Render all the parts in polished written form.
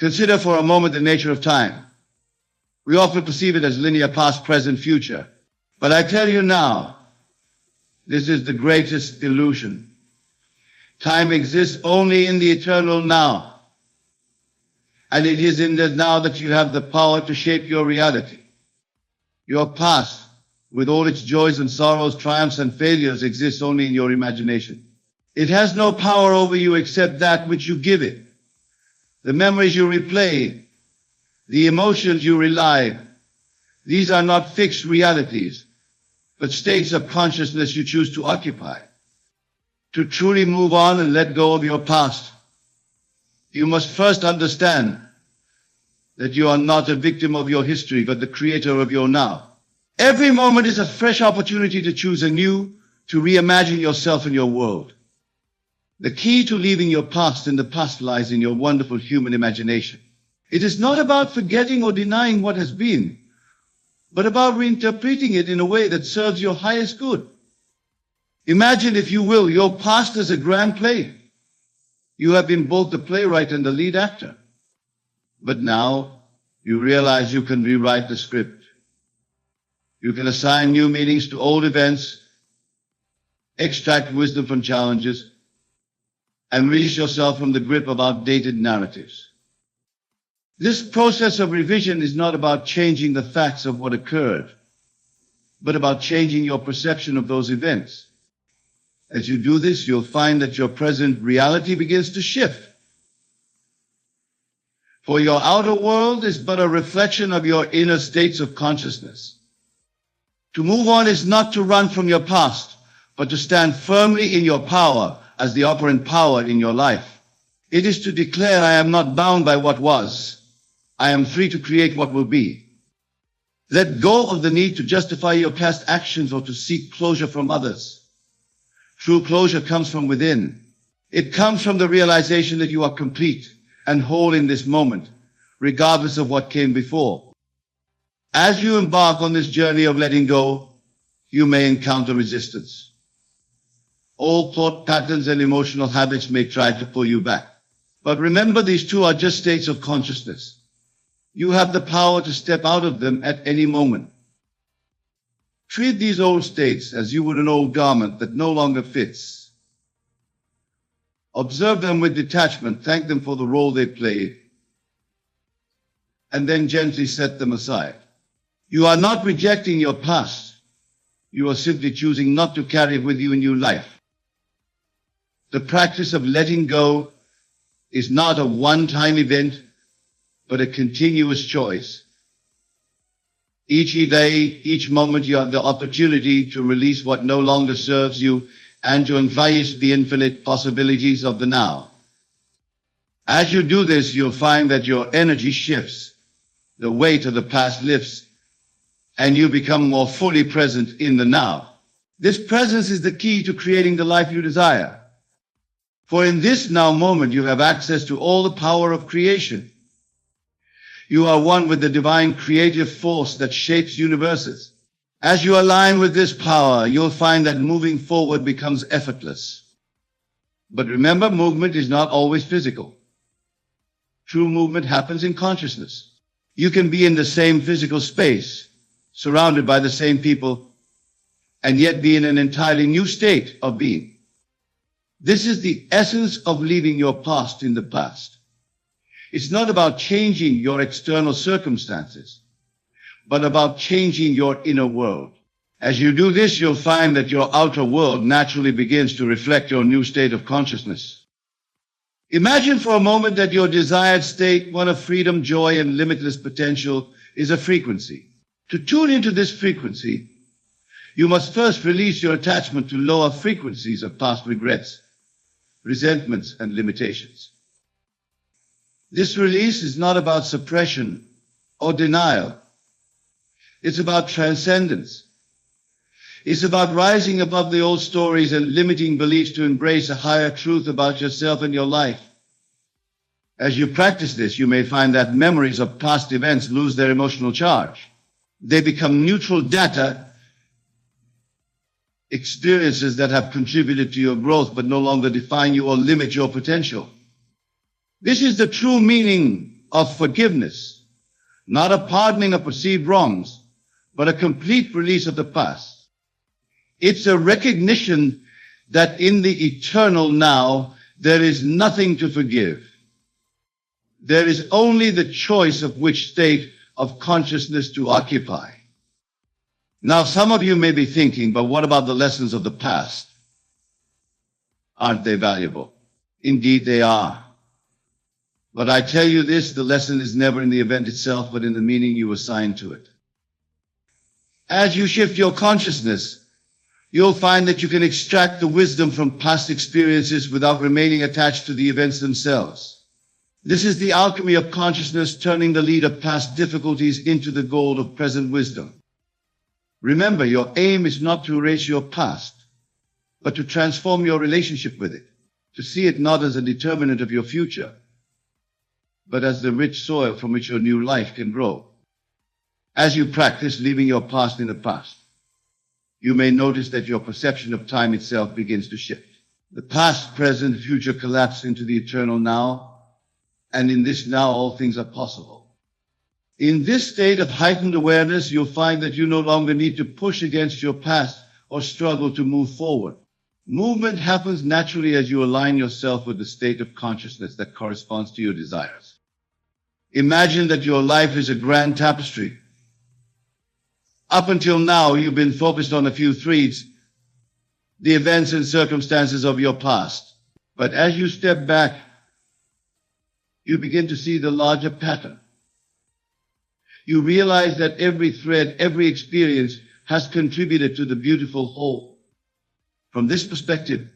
Consider for a moment the nature of time. We often perceive it as linear past, present, future. But I tell you now, this is the greatest illusion. Time exists only in the eternal now. And it is in the now that you have the power to shape your reality. Your past, with all its joys and sorrows, triumphs and failures, exists only in your imagination. It has no power over you except that which you give it. The memories you replay, the emotions you relive, these are not fixed realities, but states of consciousness you choose to occupy. To truly move on and let go of your past, you must first understand that you are not a victim of your history, but the creator of your now. Every moment is a fresh opportunity to choose anew, to reimagine yourself and your world. The key to leaving your past in the past lies in your wonderful human imagination. It is not about forgetting or denying what has been, but about reinterpreting it in a way that serves your highest good. Imagine, if you will, your past as a grand play. You have been both the playwright and the lead actor. But now you realize you can rewrite the script. You can assign new meanings to old events, extract wisdom from challenges, and release yourself from the grip of outdated narratives. This process of revision is not about changing the facts of what occurred, but about changing your perception of those events. As you do this, you'll find that your present reality begins to shift. For your outer world is but a reflection of your inner states of consciousness. To move on is not to run from your past, but to stand firmly in your power as the operant power in your life. It is to declare, I am not bound by what was. I am free to create what will be. Let go of the need to justify your past actions or to seek closure from others. True closure comes from within. It comes from the realization that you are complete and whole in this moment, regardless of what came before. As you embark on this journey of letting go, you may encounter resistance. All thought patterns and emotional habits may try to pull you back. But remember, these two are just states of consciousness. You have the power to step out of them at any moment. Treat these old states as you would an old garment that no longer fits. Observe them with detachment, thank them for the role they play, and then gently set them aside. You are not rejecting your past. You are simply choosing not to carry it with you in new life. The practice of letting go is not a one-time event, but a continuous choice. Each day, each moment, you have the opportunity to release what no longer serves you and to embrace the infinite possibilities of the now. As you do this, you'll find that your energy shifts, the weight of the past lifts, and you become more fully present in the now. This presence is the key to creating the life you desire. For in this now moment, you have access to all the power of creation. You are one with the divine creative force that shapes universes. As you align with this power, you'll find that moving forward becomes effortless. But remember, movement is not always physical. True movement happens in consciousness. You can be in the same physical space, surrounded by the same people, and yet be in an entirely new state of being. This is the essence of leaving your past in the past. It's not about changing your external circumstances, but about changing your inner world. As you do this, you'll find that your outer world naturally begins to reflect your new state of consciousness. Imagine for a moment that your desired state, one of freedom, joy, and limitless potential, is a frequency. To tune into this frequency, you must first release your attachment to lower frequencies of past regrets, resentments, and limitations. This release is not about suppression or denial. It's about transcendence. It's about rising above the old stories and limiting beliefs to embrace a higher truth about yourself and your life. As you practice this, you may find that memories of past events lose their emotional charge. They become neutral data, experiences that have contributed to your growth but no longer define you or limit your potential. This is the true meaning of forgiveness, not a pardoning of perceived wrongs, but a complete release of the past. It's a recognition that in the eternal now, there is nothing to forgive. There is only the choice of which state of consciousness to occupy. Now, some of you may be thinking, but what about the lessons of the past? Aren't they valuable? Indeed, they are. But I tell you this, the lesson is never in the event itself, but in the meaning you assign to it. As you shift your consciousness, you'll find that you can extract the wisdom from past experiences without remaining attached to the events themselves. This is the alchemy of consciousness, turning the lead of past difficulties into the gold of present wisdom. Remember, your aim is not to erase your past, but to transform your relationship with it, to see it not as a determinant of your future, but as the rich soil from which your new life can grow. As you practice leaving your past in the past, you may notice that your perception of time itself begins to shift. The past, present, future collapse into the eternal now, and in this now all things are possible. In this state of heightened awareness, you'll find that you no longer need to push against your past or struggle to move forward. Movement happens naturally as you align yourself with the state of consciousness that corresponds to your desires. Imagine that your life is a grand tapestry. Up until now, you've been focused on a few threads, the events and circumstances of your past. But as you step back, you begin to see the larger pattern. You realize that every thread, every experience has contributed to the beautiful whole. From this perspective,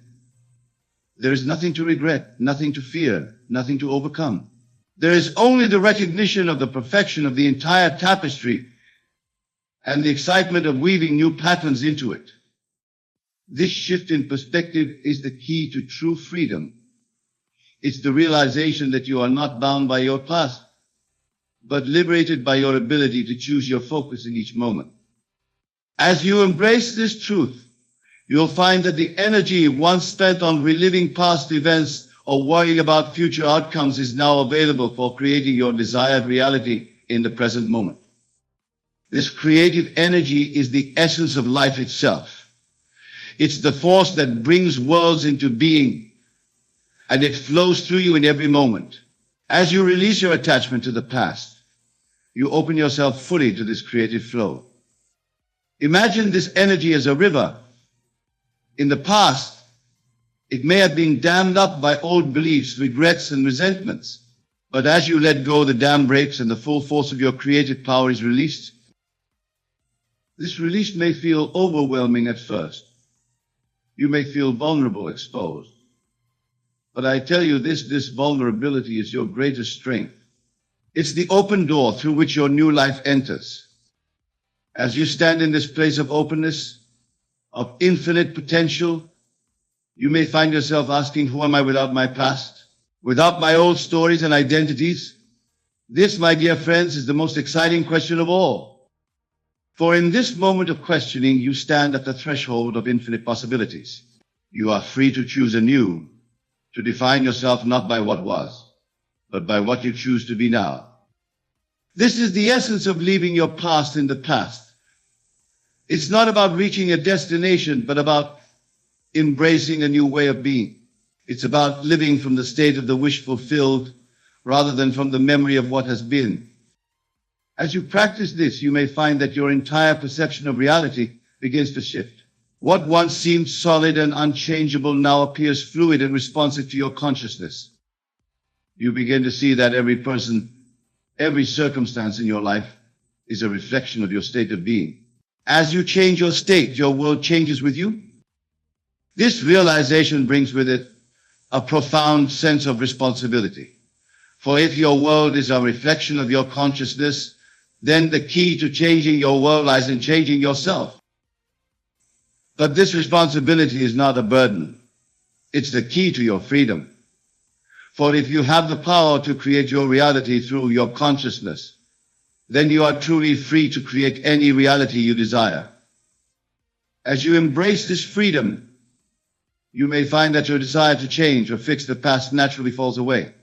there is nothing to regret, nothing to fear, nothing to overcome. There is only the recognition of the perfection of the entire tapestry and the excitement of weaving new patterns into it. This shift in perspective is the key to true freedom. It's the realization that you are not bound by your past, but liberated by your ability to choose your focus in each moment. As you embrace this truth, you'll find that the energy once spent on reliving past events or worrying about future outcomes is now available for creating your desired reality in the present moment. This creative energy is the essence of life itself. It's the force that brings worlds into being, and it flows through you in every moment. As you release your attachment to the past, you open yourself fully to this creative flow. Imagine this energy as a river. In the past, it may have been dammed up by old beliefs, regrets, and resentments. But as you let go, the dam breaks and the full force of your creative power is released. This release may feel overwhelming at first. You may feel vulnerable, exposed. But I tell you this vulnerability is your greatest strength. It's the open door through which your new life enters. As you stand in this place of openness, of infinite potential, you may find yourself asking, who am I without my past? Without my old stories and identities? This, my dear friends, is the most exciting question of all. For in this moment of questioning, you stand at the threshold of infinite possibilities. You are free to choose anew, to define yourself not by what was, but by what you choose to be now. This is the essence of leaving your past in the past. It's not about reaching a destination, but about embracing a new way of being. It's about living from the state of the wish fulfilled rather than from the memory of what has been. As you practice this, you may find that your entire perception of reality begins to shift. What once seemed solid and unchangeable now appears fluid and responsive to your consciousness. You begin to see that every person, every circumstance in your life is a reflection of your state of being. As you change your state, your world changes with you. This realization brings with it a profound sense of responsibility. For if your world is a reflection of your consciousness, then the key to changing your world lies in changing yourself. But this responsibility is not a burden. It's the key to your freedom. For if you have the power to create your reality through your consciousness, then you are truly free to create any reality you desire. As you embrace this freedom, you may find that your desire to change or fix the past naturally falls away.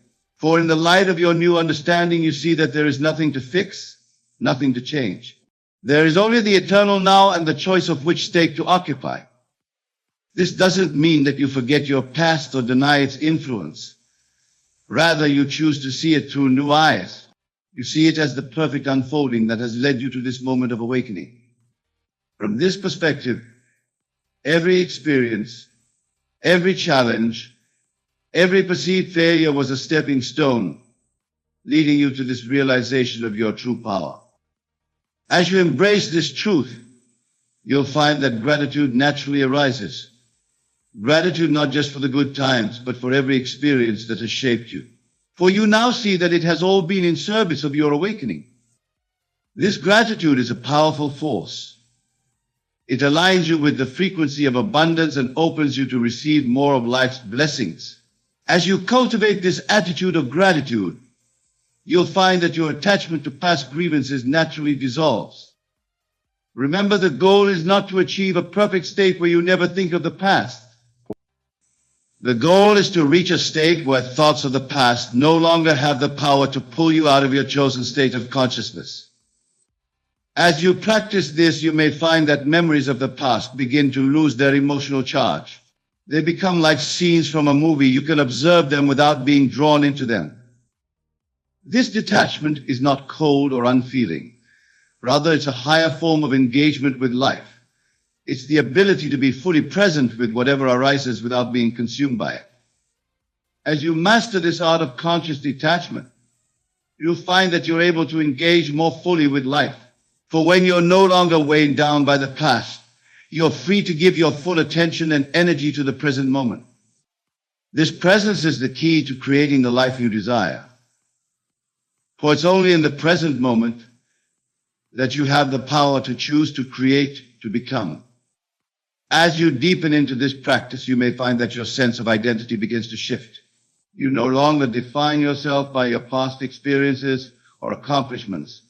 For in the light of your new understanding, you see that there is nothing to fix, nothing to change. There is only the eternal now and the choice of which state to occupy. This doesn't mean that you forget your past or deny its influence. Rather, you choose to see it through new eyes. You see it as the perfect unfolding that has led you to this moment of awakening. From this perspective, every experience, every challenge, every perceived failure was a stepping stone, leading you to this realization of your true power. As you embrace this truth, you'll find that gratitude naturally arises. Gratitude not just for the good times, but for every experience that has shaped you. For you now see that it has all been in service of your awakening. This gratitude is a powerful force. It aligns you with the frequency of abundance and opens you to receive more of life's blessings. As you cultivate this attitude of gratitude, you'll find that your attachment to past grievances naturally dissolves. Remember, the goal is not to achieve a perfect state where you never think of the past. The goal is to reach a state where thoughts of the past no longer have the power to pull you out of your chosen state of consciousness. As you practice this, you may find that memories of the past begin to lose their emotional charge. They become like scenes from a movie. You can observe them without being drawn into them. This detachment is not cold or unfeeling. Rather, it's a higher form of engagement with life. It's the ability to be fully present with whatever arises without being consumed by it. As you master this art of conscious detachment, you'll find that you're able to engage more fully with life. For when you're no longer weighed down by the past, you're free to give your full attention and energy to the present moment. This presence is the key to creating the life you desire. For it's only in the present moment that you have the power to choose to create, to become. As you deepen into this practice, you may find that your sense of identity begins to shift. You no longer define yourself by your past experiences or accomplishments.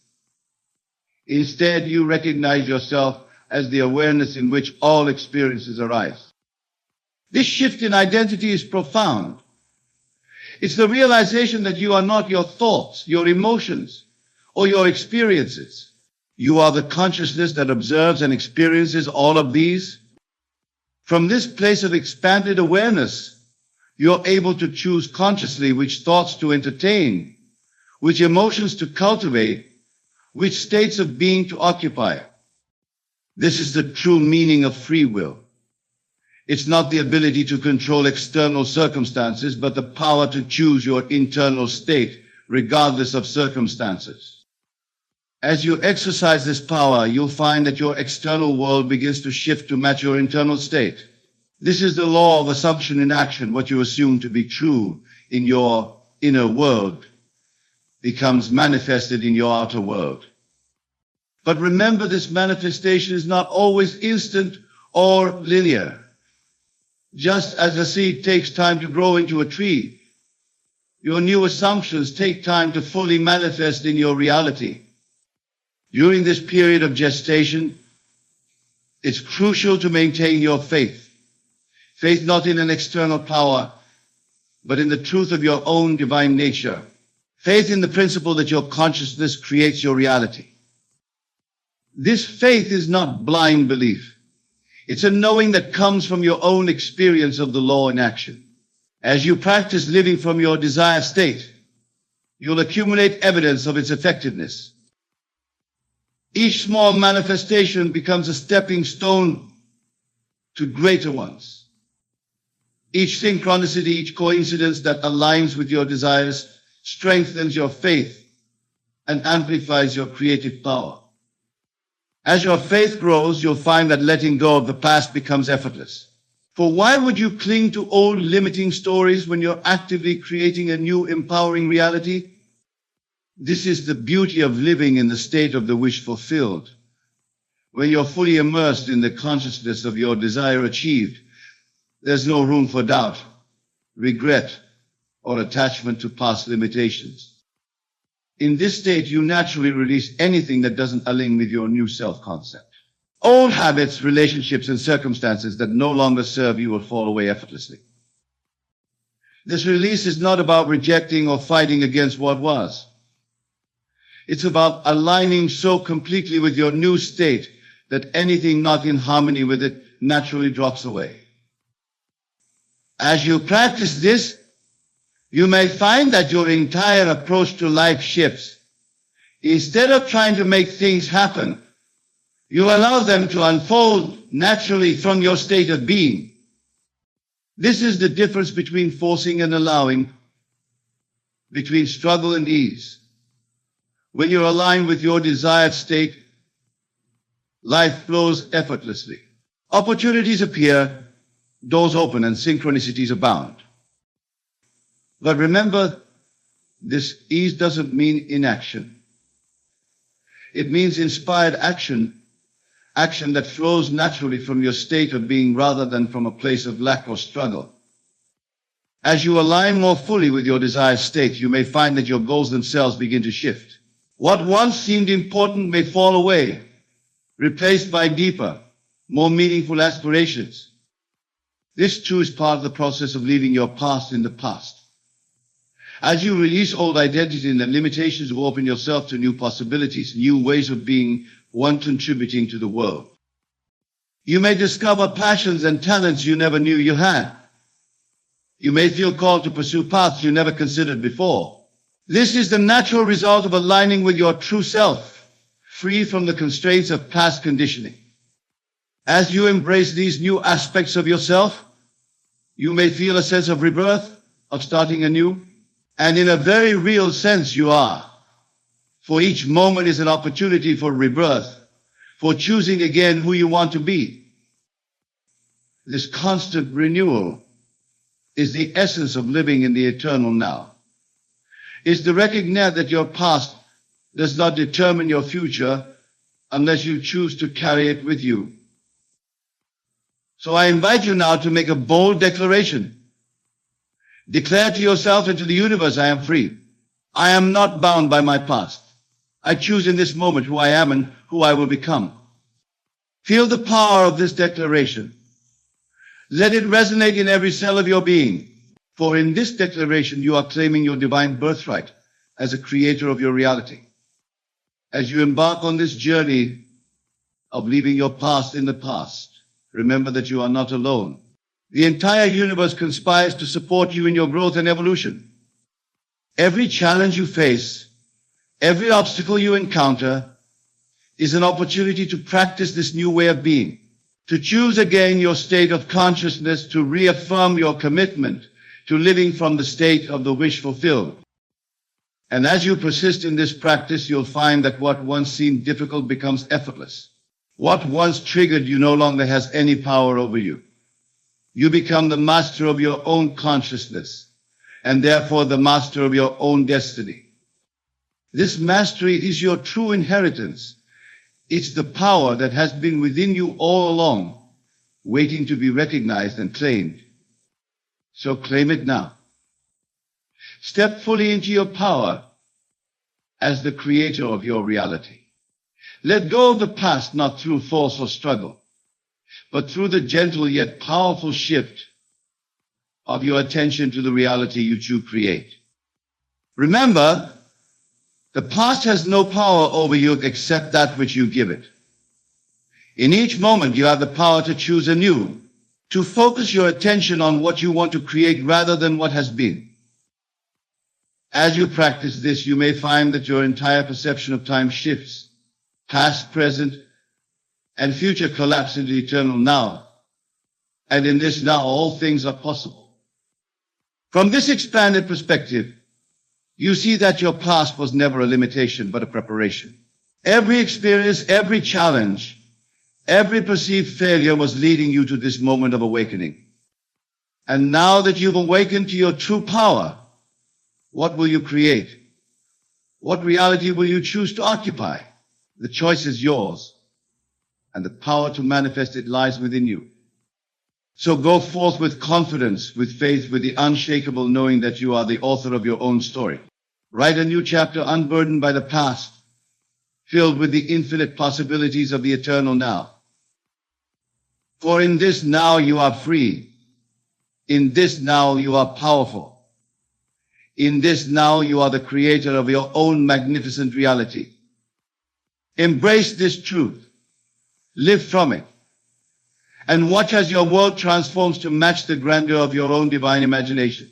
Instead, you recognize yourself as the awareness in which all experiences arise. This shift in identity is profound. It's the realization that you are not your thoughts, your emotions, or your experiences. You are the consciousness that observes and experiences all of these. From this place of expanded awareness, you're able to choose consciously which thoughts to entertain, which emotions to cultivate, which states of being to occupy. This is the true meaning of free will. It's not the ability to control external circumstances, but the power to choose your internal state, regardless of circumstances. As you exercise this power, you'll find that your external world begins to shift to match your internal state. This is the law of assumption in action. What you assume to be true in your inner world becomes manifested in your outer world. But remember, this manifestation is not always instant or linear. Just as a seed takes time to grow into a tree, your new assumptions take time to fully manifest in your reality. During this period of gestation, it's crucial to maintain your faith. Faith not in an external power, but in the truth of your own divine nature. Faith in the principle that your consciousness creates your reality. This faith is not blind belief. It's a knowing that comes from your own experience of the law in action. As you practice living from your desired state, you'll accumulate evidence of its effectiveness. Each small manifestation becomes a stepping stone to greater ones. Each synchronicity, each coincidence that aligns with your desires strengthens your faith and amplifies your creative power. As your faith grows, you'll find that letting go of the past becomes effortless. For why would you cling to old limiting stories when you're actively creating a new empowering reality? This is the beauty of living in the state of the wish fulfilled. When you're fully immersed in the consciousness of your desire achieved, there's no room for doubt, regret, or attachment to past limitations. In this state, you naturally release anything that doesn't align with your new self-concept. Old habits, relationships, and circumstances that no longer serve you will fall away effortlessly. This release is not about rejecting or fighting against what was. It's about aligning so completely with your new state that anything not in harmony with it naturally drops away. As you practice this, you may find that your entire approach to life shifts. Instead of trying to make things happen, you allow them to unfold naturally from your state of being. This is the difference between forcing and allowing, between struggle and ease. When you're aligned with your desired state, life flows effortlessly. Opportunities appear, doors open, and synchronicities abound. But remember, this ease doesn't mean inaction. It means inspired action, action that flows naturally from your state of being rather than from a place of lack or struggle. As you align more fully with your desired state, you may find that your goals themselves begin to shift. What once seemed important may fall away, replaced by deeper, more meaningful aspirations. This too is part of the process of leaving your past in the past. As you release old identity and the limitations to open yourself to new possibilities, new ways of being, one contributing to the world. You may discover passions and talents you never knew you had. You may feel called to pursue paths you never considered before. This is the natural result of aligning with your true self, free from the constraints of past conditioning. As you embrace these new aspects of yourself, you may feel a sense of rebirth, of starting anew, and in a very real sense you are. For each moment is an opportunity for rebirth, for choosing again who you want to be. This constant renewal is the essence of living in the eternal now. It's to recognize that your past does not determine your future unless you choose to carry it with you. So I invite you now to make a bold declaration. Declare to yourself and to the universe, I am free. I am not bound by my past. I choose in this moment who I am and who I will become. Feel the power of this declaration. Let it resonate in every cell of your being. For in this declaration, you are claiming your divine birthright as a creator of your reality. As you embark on this journey of leaving your past in the past, remember that you are not alone. The entire universe conspires to support you in your growth and evolution. Every challenge you face, every obstacle you encounter is an opportunity to practice this new way of being, to choose again your state of consciousness, to reaffirm your commitment to living from the state of the wish fulfilled. And as you persist in this practice, you'll find that what once seemed difficult becomes effortless. What once triggered you no longer has any power over you. You become the master of your own consciousness, and therefore the master of your own destiny. This mastery is your true inheritance. It's the power that has been within you all along, waiting to be recognized and claimed. So claim it now. Step fully into your power as the creator of your reality. Let go of the past, not through force or struggle, but through the gentle yet powerful shift of your attention to the reality you choose to create. Remember, the past has no power over you except that which you give it. In each moment, you have the power to choose anew, to focus your attention on what you want to create rather than what has been. As you practice this, you may find that your entire perception of time shifts. Past, present, and future collapse into eternal now. And in this now, all things are possible. From this expanded perspective, you see that your past was never a limitation, but a preparation. Every experience, every challenge, every perceived failure was leading you to this moment of awakening. And now that you've awakened to your true power, what will you create? What reality will you choose to occupy? The choice is yours, and the power to manifest it lies within you. So go forth with confidence, with faith, with the unshakable knowing that you are the author of your own story. Write a new chapter unburdened by the past, filled with the infinite possibilities of the eternal now. For in this now you are free. In this now you are powerful. In this now, you are the creator of your own magnificent reality. Embrace this truth. Live from it. And watch as your world transforms to match the grandeur of your own divine imagination.